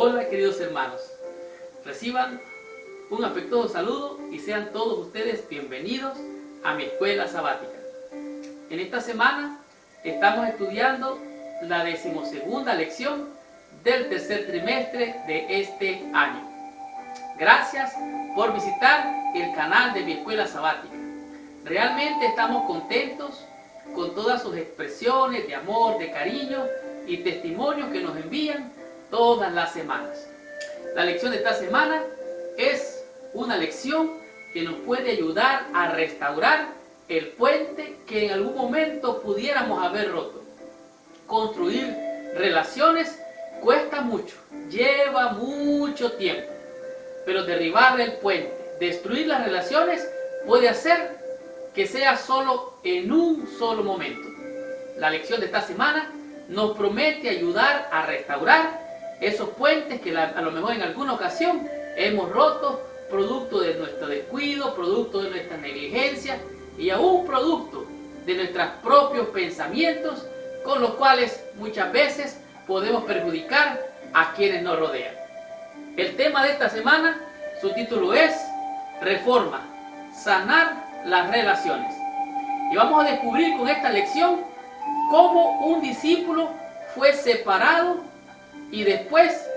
Hola queridos hermanos, reciban un afectuoso saludo y sean todos ustedes bienvenidos a mi escuela sabática. En esta semana estamos estudiando la 12ª lección del tercer trimestre de este año. Gracias por visitar el canal de mi escuela sabática. Realmente estamos contentos con todas sus expresiones de amor, de cariño y testimonios que nos envían todas las semanas. La lección de esta semana es una lección que nos puede ayudar a restaurar el puente que en algún momento pudiéramos haber roto. Construir relaciones cuesta mucho, lleva mucho tiempo, pero derribar el puente, destruir las relaciones puede hacer que sea solo en un solo momento. La lección de esta semana nos promete ayudar a restaurar esos puentes que a lo mejor en alguna ocasión hemos roto, producto de nuestro descuido, producto de nuestra negligencia y aún producto de nuestros propios pensamientos, con los cuales muchas veces podemos perjudicar a quienes nos rodean. El tema de esta semana, su título es Reforma, sanar las relaciones. Y vamos a descubrir con esta lección cómo un discípulo fue separado y después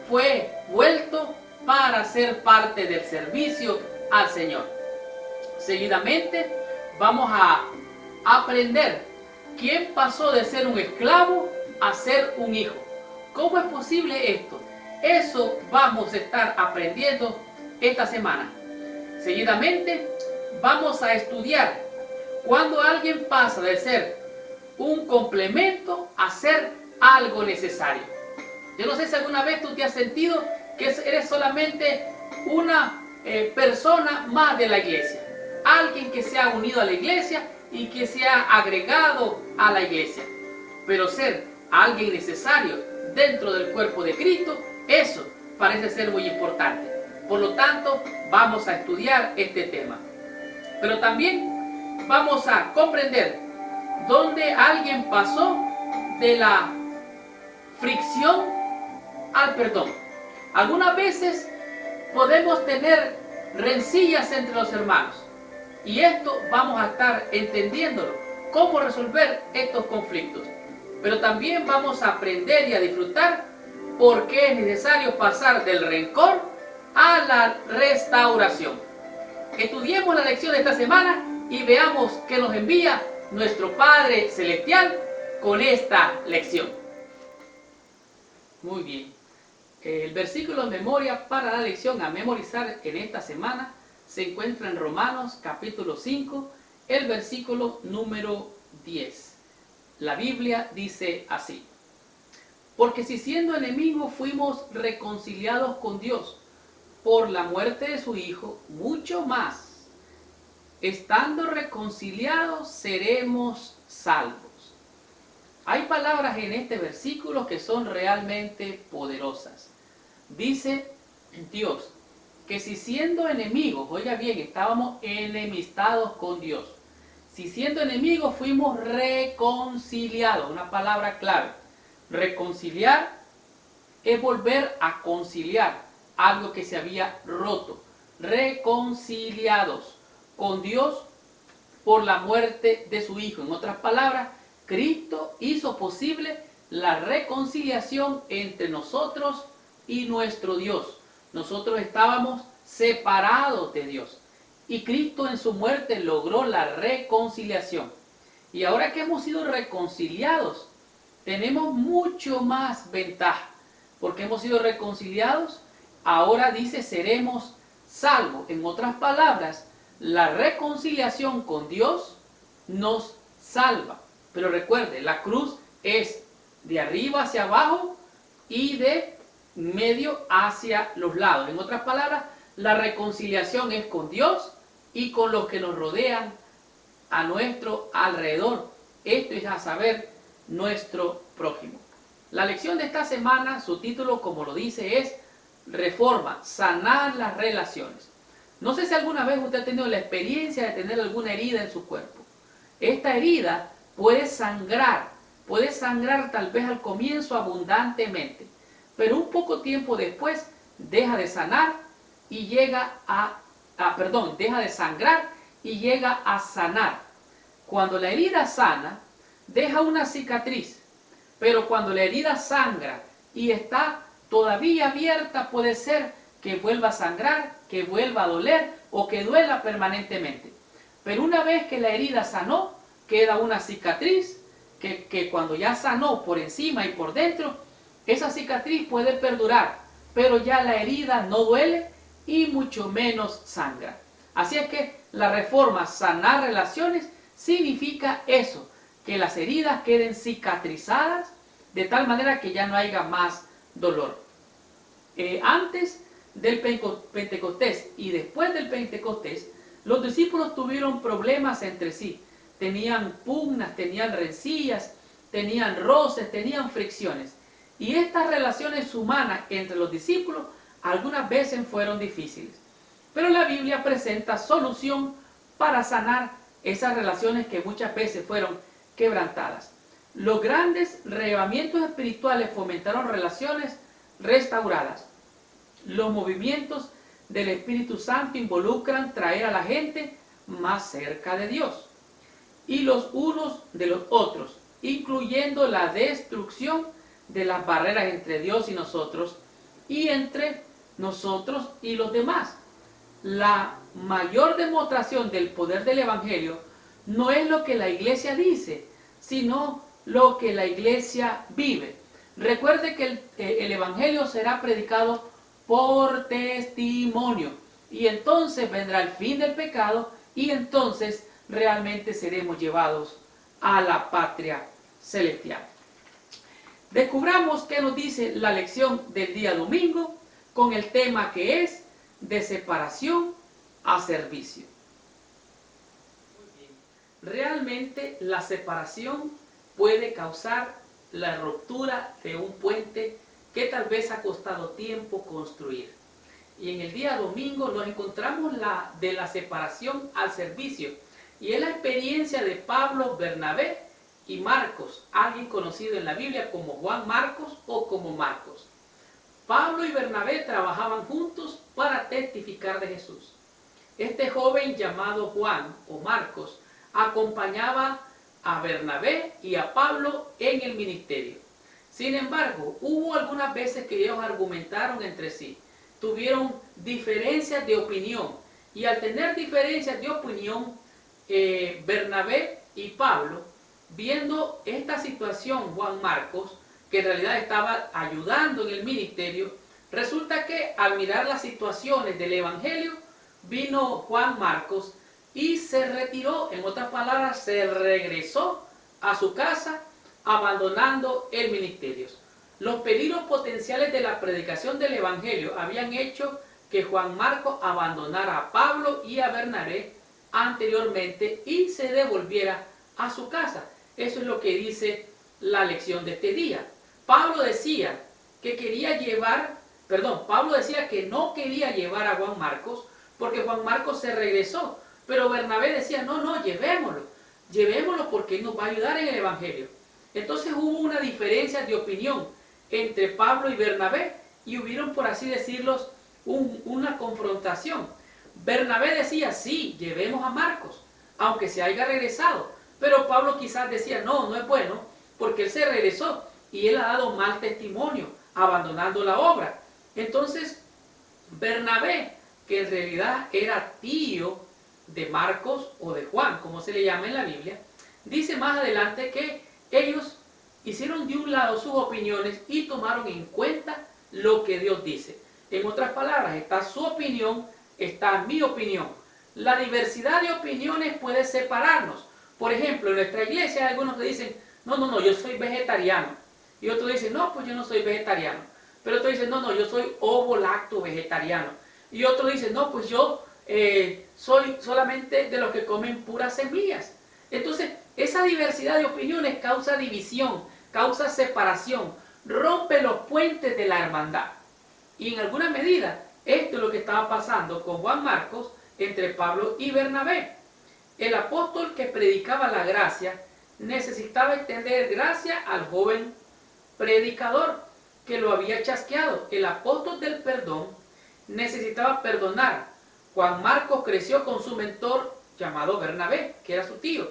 fue vuelto para ser parte del servicio al Señor. Seguidamente vamos a aprender quién pasó de ser un esclavo a ser un hijo. ¿Cómo es posible esto? Eso vamos a estar aprendiendo esta semana. Seguidamente vamos a estudiar cuando alguien pasa de ser un complemento a ser algo necesario. Yo no sé si alguna vez tú te has sentido que eres solamente una persona más de la iglesia. Alguien que se ha unido a la iglesia y que se ha agregado a la iglesia. Pero ser alguien necesario dentro del cuerpo de Cristo, eso parece ser muy importante. Por lo tanto, vamos a estudiar este tema. Pero también vamos a comprender dónde alguien pasó de la fricción al perdón. Algunas veces podemos tener rencillas entre los hermanos y esto vamos a estar entendiéndolo, cómo resolver estos conflictos. Pero también vamos a aprender y a disfrutar por qué es necesario pasar del rencor a la restauración. Estudiemos la lección de esta semana y veamos qué nos envía nuestro Padre Celestial con esta lección. Muy bien. El versículo de memoria para la lección a memorizar en esta semana se encuentra en Romanos capítulo 5, el versículo número 10. La Biblia dice así: porque si siendo enemigos fuimos reconciliados con Dios por la muerte de su Hijo, mucho más, estando reconciliados, seremos salvos. Hay palabras en este versículo que son realmente poderosas. Dice Dios que si siendo enemigos, oiga bien, estábamos enemistados con Dios. Si siendo enemigos fuimos reconciliados, una palabra clave. Reconciliar es volver a conciliar algo que se había roto. Reconciliados con Dios por la muerte de su Hijo. En otras palabras, Cristo hizo posible la reconciliación entre nosotros y nuestro Dios. Nosotros estábamos separados de Dios y Cristo en su muerte logró la reconciliación. Y ahora que hemos sido reconciliados, tenemos mucho más ventaja, porque hemos sido reconciliados, ahora dice seremos salvos. En otras palabras, la reconciliación con Dios nos salva. Pero recuerde, la cruz es de arriba hacia abajo y de medio hacia los lados. En otras palabras, la reconciliación es con Dios y con los que nos rodean a nuestro alrededor. Esto es a saber, nuestro prójimo. La lección de esta semana, su título, como lo dice, es Reforma, sanar las relaciones. No sé si alguna vez usted ha tenido la experiencia de tener alguna herida en su cuerpo. Esta herida puede sangrar tal vez al comienzo abundantemente, pero un poco tiempo después deja de sanar y llega deja de sangrar y llega a sanar. Cuando la herida sana, deja una cicatriz, pero cuando la herida sangra y está todavía abierta, puede ser que vuelva a sangrar, que vuelva a doler o que duela permanentemente. Pero una vez que la herida sanó, queda una cicatriz que cuando ya sanó por encima y por dentro, esa cicatriz puede perdurar, pero ya la herida no duele y mucho menos sangra. Así es que la reforma sanar relaciones significa eso, que las heridas queden cicatrizadas de tal manera que ya no haya más dolor. Antes del Pentecostés y después del Pentecostés, los discípulos tuvieron problemas entre sí. Tenían pugnas, tenían rencillas, tenían roces, tenían fricciones. Y estas relaciones humanas entre los discípulos algunas veces fueron difíciles. Pero la Biblia presenta solución para sanar esas relaciones que muchas veces fueron quebrantadas. Los grandes reavivamientos espirituales fomentaron relaciones restauradas. Los movimientos del Espíritu Santo involucran traer a la gente más cerca de Dios y los unos de los otros, incluyendo la destrucción de las barreras entre Dios y nosotros y entre nosotros y los demás. La mayor demostración del poder del Evangelio no es lo que la iglesia dice, sino lo que la iglesia vive. Recuerde que el Evangelio será predicado por testimonio y entonces vendrá el fin del pecado y entonces realmente seremos llevados a la patria celestial. Descubramos qué nos dice la lección del día domingo con el tema que es de separación a servicio. Muy bien. Realmente la separación puede causar la ruptura de un puente que tal vez ha costado tiempo construir. Y en el día domingo nos encontramos de la separación al servicio. Y es la experiencia de Pablo, Bernabé y Marcos, alguien conocido en la Biblia como Juan Marcos o como Marcos. Pablo y Bernabé trabajaban juntos para testificar de Jesús. Este joven llamado Juan o Marcos acompañaba a Bernabé y a Pablo en el ministerio. Sin embargo, hubo algunas veces que ellos argumentaron entre sí, tuvieron diferencias de opinión y al tener diferencias de opinión, Bernabé y Pablo, viendo esta situación, Juan Marcos, que en realidad estaba ayudando en el ministerio, resulta que al mirar las situaciones del Evangelio, vino Juan Marcos y se retiró, en otras palabras, se regresó a su casa, abandonando el ministerio. Los peligros potenciales de la predicación del Evangelio habían hecho que Juan Marcos abandonara a Pablo y a Bernabé anteriormente y se devolviera a su casa. Eso es lo que dice la lección de este día. Pablo decía que Pablo decía que no quería llevar a Juan Marcos porque Juan Marcos se regresó, pero Bernabé decía, no, llevémoslo porque él nos va a ayudar en el Evangelio. Entonces hubo una diferencia de opinión entre Pablo y Bernabé y hubieron, por así decirlo, una confrontación. Bernabé decía, sí, llevemos a Marcos, aunque se haya regresado, pero Pablo quizás decía, no es bueno, porque él se regresó y él ha dado mal testimonio, abandonando la obra. Entonces, Bernabé, que en realidad era tío de Marcos o de Juan, como se le llama en la Biblia, dice más adelante que ellos hicieron de un lado sus opiniones y tomaron en cuenta lo que Dios dice. En otras palabras, está su opinión, está mi opinión. La diversidad de opiniones puede separarnos. Por ejemplo, en nuestra iglesia hay algunos que dicen, no, yo soy vegetariano. Y otros dicen, no, pues yo no soy vegetariano. Pero otros dicen, no, yo soy ovo-lacto vegetariano. Y otros dicen, no, pues yo soy solamente de los que comen puras semillas. Entonces, esa diversidad de opiniones causa división, causa separación, rompe los puentes de la hermandad. Y en alguna medida, esto es lo que estaba pasando con Juan Marcos entre Pablo y Bernabé. El apóstol que predicaba la gracia necesitaba extender gracia al joven predicador. que lo había chasqueado. El apóstol del perdón necesitaba perdonar. Juan Marcos creció con su mentor llamado Bernabé, que era su tío.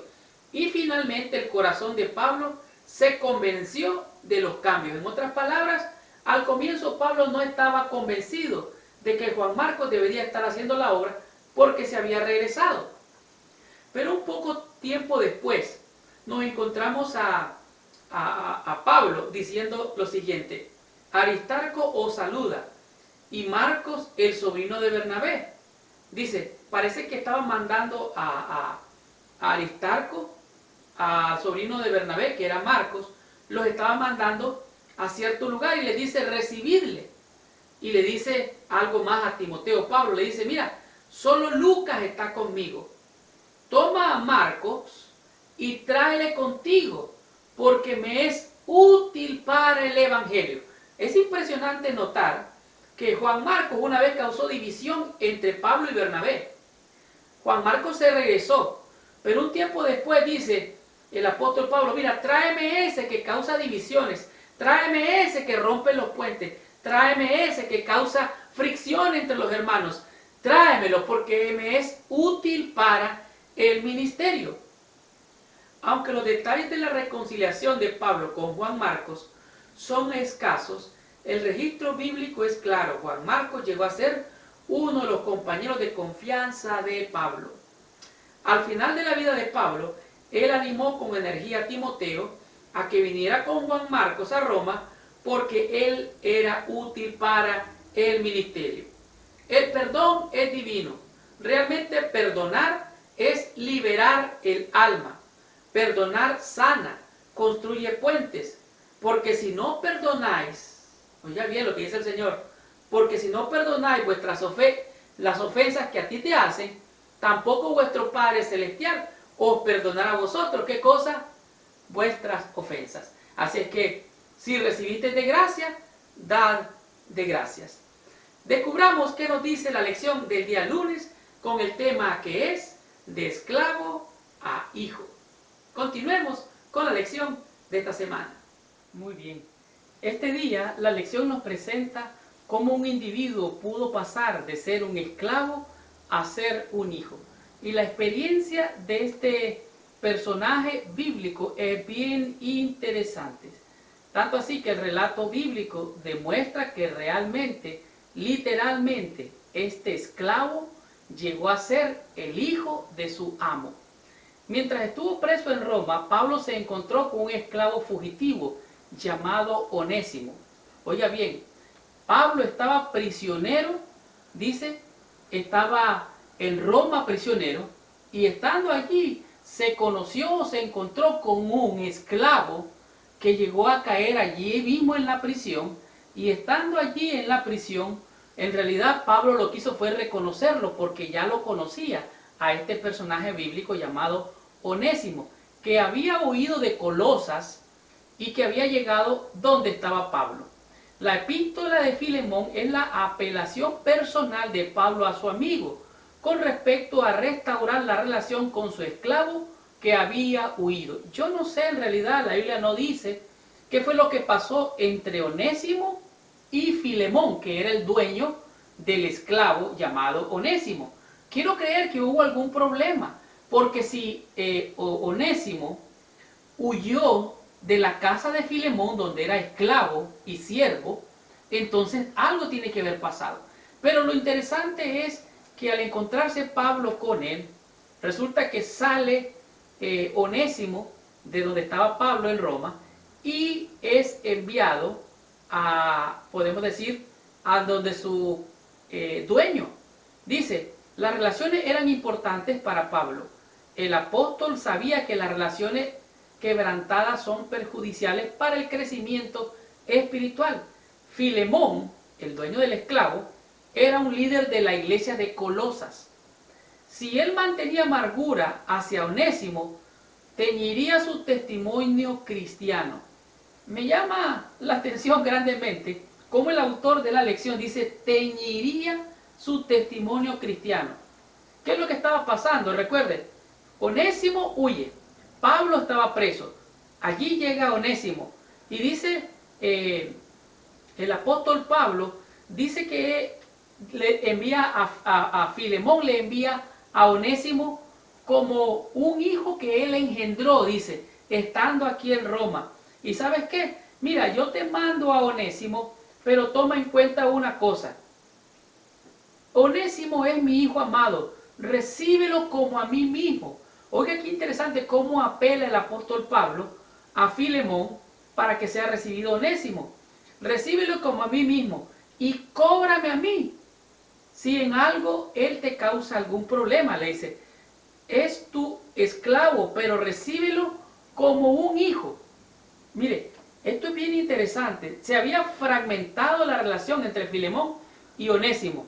Y finalmente el corazón de Pablo se convenció de los cambios. En otras palabras, al comienzo Pablo no estaba convencido de que Juan Marcos debería estar haciendo la obra porque se había regresado. Pero un poco tiempo después nos encontramos a Pablo diciendo lo siguiente: Aristarco os saluda y Marcos, el sobrino de Bernabé. Dice, parece que estaba mandando a Aristarco, al sobrino de Bernabé, que era Marcos, los estaba mandando a cierto lugar y le dice recibirle. Y le dice algo más a Timoteo. Pablo le dice, mira, solo Lucas está conmigo. Toma a Marcos y tráele contigo, porque me es útil para el evangelio. Es impresionante notar que Juan Marcos una vez causó división entre Pablo y Bernabé. Juan Marcos se regresó, pero un tiempo después dice el apóstol Pablo, mira, tráeme ese que causa divisiones, tráeme ese que rompe los puentes, tráeme ese que causa fricción entre los hermanos, tráemelo porque me es útil para el ministerio. Aunque los detalles de la reconciliación de Pablo con Juan Marcos son escasos, el registro bíblico es claro. Juan Marcos llegó a ser uno de los compañeros de confianza de Pablo. Al final de la vida de Pablo, él animó con energía a Timoteo a que viniera con Juan Marcos a Roma porque él era útil para el ministerio. El perdón es divino. Realmente perdonar es liberar el alma. Perdonar sana, construye puentes. Porque si no perdonáis, oiga bien lo que dice el Señor, porque si no perdonáis las ofensas que a ti te hacen, tampoco vuestro Padre Celestial os perdonará a vosotros. ¿Qué cosa? Vuestras ofensas. Así es que, si recibiste de gracia, dad de gracias. Descubramos qué nos dice la lección del día lunes con el tema que es de esclavo a hijo. Continuemos con la lección de esta semana. Muy bien. Este día la lección nos presenta cómo un individuo pudo pasar de ser un esclavo a ser un hijo. Y la experiencia de este personaje bíblico es bien interesante. Tanto así que el relato bíblico demuestra que realmente, literalmente, este esclavo llegó a ser el hijo de su amo. Mientras estuvo preso en Roma, Pablo se encontró con un esclavo fugitivo llamado Onésimo. Oiga bien, Pablo estaba prisionero, dice, estaba en Roma prisionero, y estando allí se encontró con un esclavo que llegó a caer allí mismo en la prisión, y estando allí en la prisión, en realidad Pablo lo que hizo fue reconocerlo porque ya lo conocía a este personaje bíblico llamado Onésimo, que había huido de Colosas y que había llegado donde estaba Pablo. La epístola de Filemón es la apelación personal de Pablo a su amigo con respecto a restaurar la relación con su esclavo que había huido. Yo no sé, en realidad la Biblia no dice qué fue lo que pasó entre Onésimo y Filemón, que era el dueño del esclavo llamado Onésimo. Quiero creer que hubo algún problema, porque si Onésimo huyó de la casa de Filemón, donde era esclavo y siervo, entonces algo tiene que haber pasado. Pero lo interesante es que al encontrarse Pablo con él, resulta que sale Onésimo de donde estaba Pablo en Roma y es enviado a, podemos decir, a donde su dueño. Dice, las relaciones eran importantes para Pablo. El apóstol sabía que las relaciones quebrantadas son perjudiciales para el crecimiento espiritual. Filemón, el dueño del esclavo, era un líder de la iglesia de Colosas. Si él mantenía amargura hacia Onésimo, teñiría su testimonio cristiano. Me llama la atención grandemente cómo el autor de la lección dice teñiría su testimonio cristiano. ¿Qué es lo que estaba pasando? Recuerde, Onésimo huye, Pablo estaba preso, allí llega Onésimo y dice el apóstol Pablo dice que le envía a Filemón, le envía a Onésimo como un hijo que él engendró, dice, estando aquí en Roma. ¿Y sabes qué? Mira, yo te mando a Onésimo, pero toma en cuenta una cosa. Onésimo es mi hijo amado, recíbelo como a mí mismo. Oiga qué interesante cómo apela el apóstol Pablo a Filemón para que sea recibido Onésimo. Recíbelo como a mí mismo y cóbrame a mí. Si en algo él te causa algún problema, le dice, es tu esclavo, pero recíbelo como un hijo. Mire, esto es bien interesante. Se había fragmentado la relación entre Filemón y Onésimo.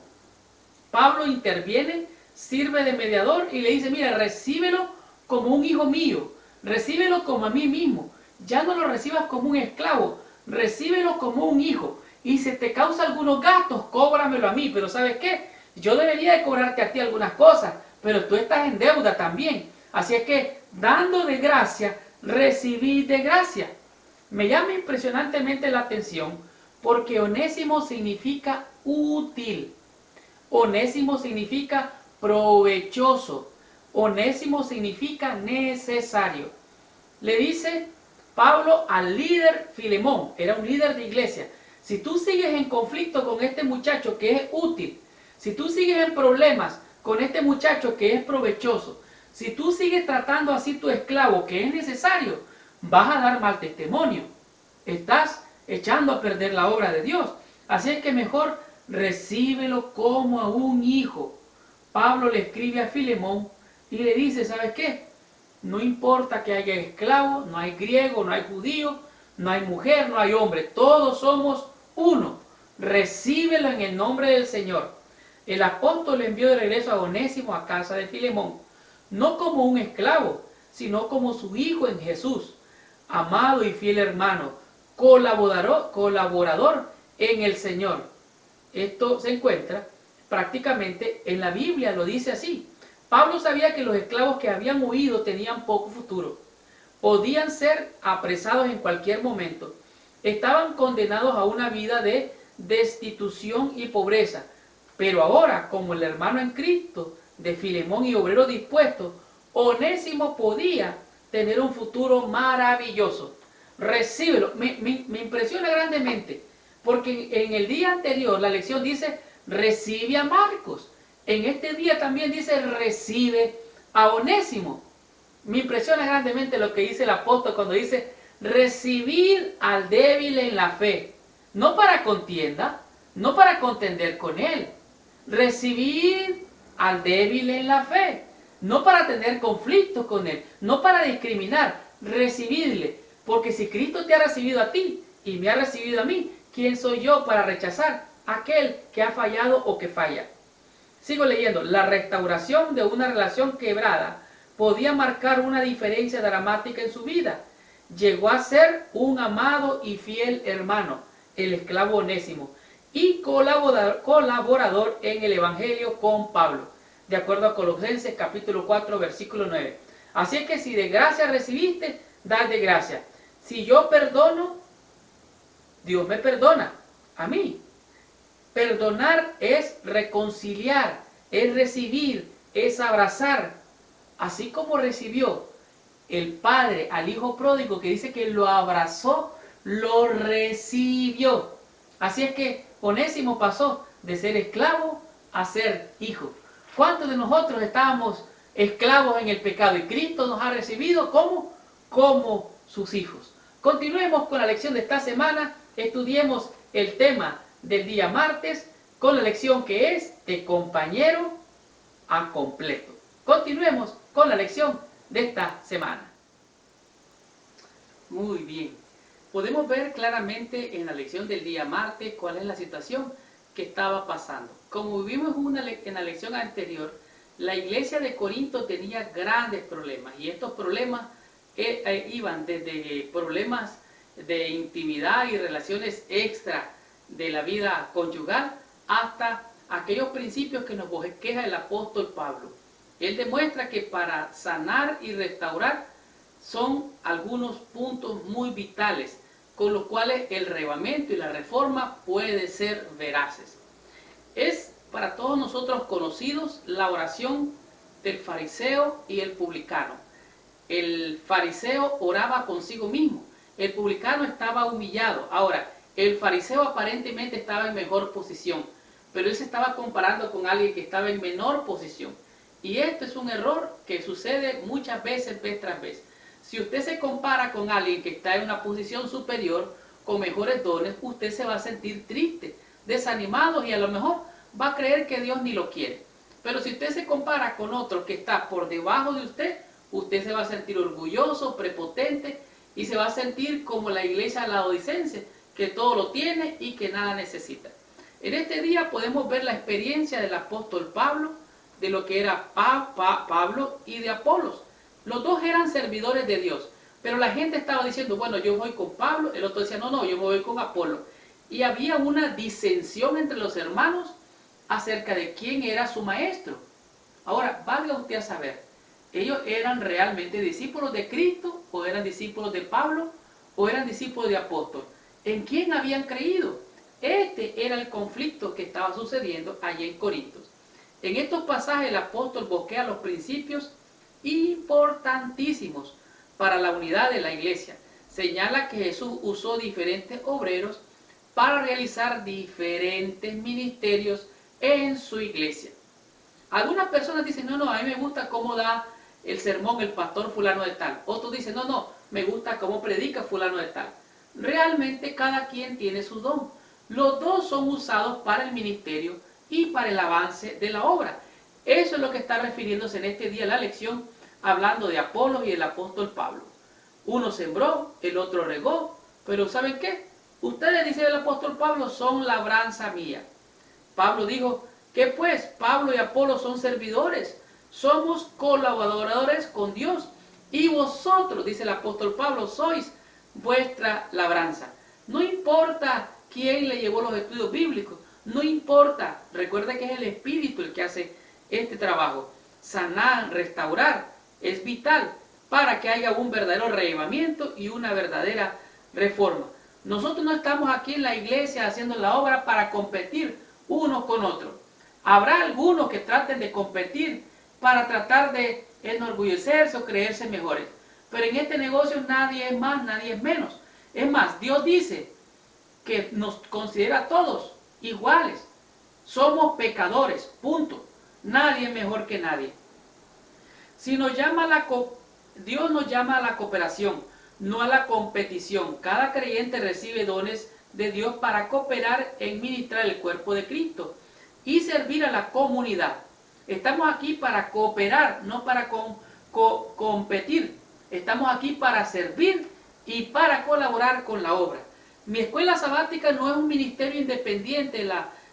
Pablo interviene, sirve de mediador y le dice, mira, recíbelo como un hijo mío, recíbelo como a mí mismo. Ya no lo recibas como un esclavo, recíbelo como un hijo. Y si te causa algunos gastos, cóbramelo a mí. Pero ¿sabes qué? Yo debería de cobrarte a ti algunas cosas, pero tú estás en deuda también. Así es que, dando de gracia, recibí de gracia. Me llama impresionantemente la atención porque onésimo significa útil. Onésimo significa provechoso. Onésimo significa necesario. Le dice Pablo al líder Filemón, era un líder de iglesia. Si tú sigues en conflicto con este muchacho que es útil, si tú sigues en problemas con este muchacho que es provechoso, si tú sigues tratando así tu esclavo que es necesario, vas a dar mal testimonio. Estás echando a perder la obra de Dios. Así es que mejor recíbelo como a un hijo. Pablo le escribe a Filemón y le dice, ¿sabes qué? No importa que haya esclavo, no hay griego, no hay judío, no hay mujer, no hay hombre, todos somos uno. Recíbelo en el nombre del Señor. El apóstol envió de regreso a Onésimo a casa de Filemón, no como un esclavo, sino como su hijo en Jesús, amado y fiel hermano, colaborador en el Señor. Esto se encuentra prácticamente en la Biblia, lo dice así. Pablo sabía que los esclavos que habían huido tenían poco futuro. Podían ser apresados en cualquier momento. Estaban condenados a una vida de destitución y pobreza. Pero ahora, como el hermano en Cristo de Filemón y obrero dispuesto, Onésimo podía tener un futuro maravilloso. Recíbelo. Me impresiona grandemente, porque en el día anterior la lección dice, recibe a Marcos. En este día también dice, recibe a Onésimo. Me impresiona grandemente lo que dice el apóstol cuando dice, recibir al débil en la fe. No para contienda, no para contender con él. Recibir al débil en la fe. No para tener conflictos con él, no para discriminar, recibirle. Porque si Cristo te ha recibido a ti y me ha recibido a mí, ¿quién soy yo para rechazar a aquel que ha fallado o que falla? Sigo leyendo. La restauración de una relación quebrada podía marcar una diferencia dramática en su vida. Llegó a ser un amado y fiel hermano, el esclavo Onésimo, y colaborador en el Evangelio con Pablo, de acuerdo a Colosenses capítulo 4, versículo 9. Así es que si de gracia recibiste, dad de gracia. Si yo perdono, Dios me perdona a mí. Perdonar es reconciliar, es recibir, es abrazar. Así como recibió el padre al hijo pródigo, que dice que lo abrazó, lo recibió. Así es que Onésimo pasó de ser esclavo a ser hijo. ¿Cuántos de nosotros estábamos esclavos en el pecado y Cristo nos ha recibido como sus hijos? Continuemos con la lección de esta semana. Estudiemos el tema del día martes con la lección que es de compañero a completo. Continuemos con la lección de esta semana. Muy bien. Podemos ver claramente en la lección del día martes cuál es la situación que estaba pasando. Como vimos en la lección anterior, la iglesia de Corinto tenía grandes problemas y estos problemas iban desde problemas de intimidad y relaciones extra de la vida conyugal hasta aquellos principios que nos bosqueja el apóstol Pablo. Él demuestra que para sanar y restaurar son algunos puntos muy vitales con los cuales el arrebatamiento y la reforma puede ser veraces. Es para todos nosotros conocidos la oración del fariseo y el publicano. El fariseo oraba consigo mismo, el publicano estaba humillado. Ahora, el fariseo aparentemente estaba en mejor posición, pero él se estaba comparando con alguien que estaba en menor posición. Y esto es un error que sucede muchas veces, vez tras vez. Si usted se compara con alguien que está en una posición superior, con mejores dones, usted se va a sentir triste, desanimado y a lo mejor va a creer que Dios ni lo quiere. Pero si usted se compara con otro que está por debajo de usted, usted se va a sentir orgulloso, prepotente y se va a sentir como la iglesia laodicense, que todo lo tiene y que nada necesita. En este día podemos ver la experiencia del apóstol Pablo, de lo que era Pablo y de Apolos. Los dos eran servidores de Dios, pero la gente estaba diciendo, bueno, yo voy con Pablo, el otro decía, no, yo me voy con Apolo. Y había una disensión entre los hermanos acerca de quién era su maestro. Ahora, valga usted a saber, ¿ellos eran realmente discípulos de Cristo o eran discípulos de Pablo o eran discípulos de apóstol? ¿En quién habían creído? Este era el conflicto que estaba sucediendo allí en Corinto. En estos pasajes el apóstol bosquea los principios importantísimos para la unidad de la iglesia. Señala que Jesús usó diferentes obreros para realizar diferentes ministerios en su iglesia. Algunas personas dicen, no, a mí me gusta cómo da el sermón el pastor fulano de tal. Otros dicen, no, me gusta cómo predica fulano de tal. Realmente cada quien tiene su don. Los dos son usados para el ministerio y para el avance de la obra. Eso es lo que está refiriéndose en este día la lección, hablando de Apolos y el apóstol Pablo. Uno sembró, el otro regó, pero ¿saben qué? Ustedes, dice el apóstol Pablo, son labranza mía. Pablo dijo, ¿qué pues? Pablo y Apolos son servidores, somos colaboradores con Dios, y vosotros, dice el apóstol Pablo, sois vuestra labranza. No importa quién le llevó los estudios bíblicos, no importa, recuerda que es el Espíritu el que hace este trabajo. Sanar, restaurar, es vital para que haya un verdadero reavivamiento y una verdadera reforma. Nosotros no estamos aquí en la iglesia haciendo la obra para competir unos con otros. Habrá algunos que traten de competir para tratar de enorgullecerse o creerse mejores. Pero en este negocio nadie es más, nadie es menos. Es más, Dios dice que nos considera a todos iguales. Somos pecadores, punto. Nadie es mejor que nadie. Si nos llama Dios nos llama a la cooperación, no a la competición. Cada creyente recibe dones de Dios para cooperar en ministrar el cuerpo de Cristo y servir a la comunidad. Estamos aquí para cooperar, no para competir. Estamos aquí para servir y para colaborar con la obra. Mi escuela sabática no es un ministerio independiente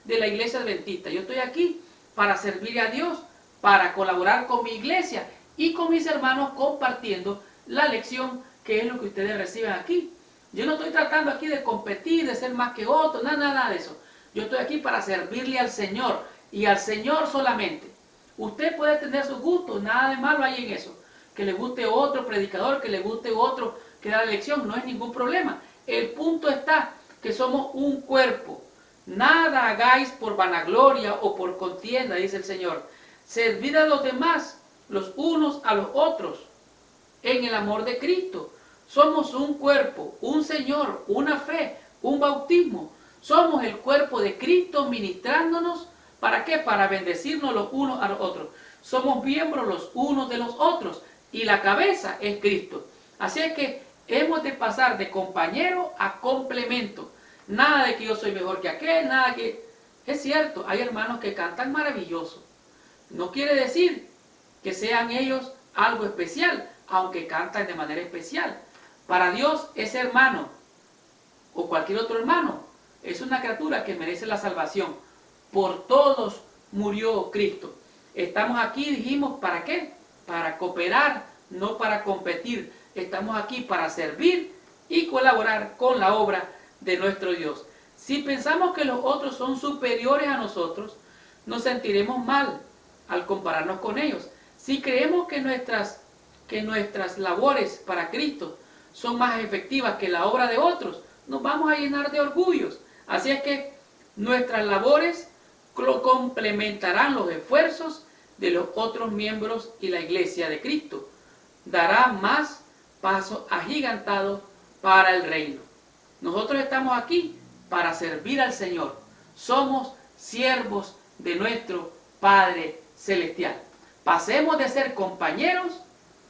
de la iglesia adventista. Yo estoy aquí para servir a Dios, para colaborar con mi iglesia y con mis hermanos compartiendo la lección que es lo que ustedes reciben aquí. Yo no estoy tratando aquí de competir, de ser más que otro, nada de eso. Yo estoy aquí para servirle al Señor y al Señor solamente. Usted puede tener sus gustos, nada de malo hay en eso. Que le guste otro predicador, que le guste otro que da la lección, no es ningún problema. El punto está que somos un cuerpo. Nada hagáis por vanagloria o por contienda, dice el Señor. Servid a los demás, los unos a los otros, en el amor de Cristo. Somos un cuerpo, un Señor, una fe, un bautismo. Somos el cuerpo de Cristo ministrándonos. ¿Para qué? Para bendecirnos los unos a los otros. Somos miembros los unos de los otros y la cabeza es Cristo. Así es que hemos de pasar de compañero a complemento. Nada de que yo soy mejor que aquel, nada que... Es cierto, hay hermanos que cantan maravilloso. No quiere decir que sean ellos algo especial, aunque cantan de manera especial. Para Dios, ese hermano o cualquier otro hermano es una criatura que merece la salvación. Por todos murió Cristo. Estamos aquí, dijimos, ¿para qué? Para cooperar, no para competir. Estamos aquí para servir y colaborar con la obra de nuestro Dios. Si pensamos que los otros son superiores a nosotros, nos sentiremos mal al compararnos con ellos. Si creemos que nuestras labores para Cristo son más efectivas que la obra de otros, nos vamos a llenar de orgullos. Así es que nuestras labores complementarán los esfuerzos de los otros miembros y la iglesia de Cristo. Dará más pasos agigantados para el reino. Nosotros estamos aquí para servir al Señor. Somos siervos de nuestro Padre Celestial. Pasemos de ser compañeros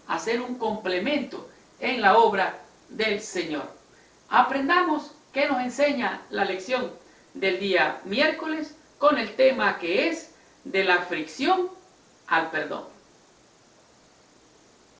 a ser un complemento en la obra del Señor. Aprendamos qué nos enseña la lección del día miércoles con el tema que es de la fricción al perdón.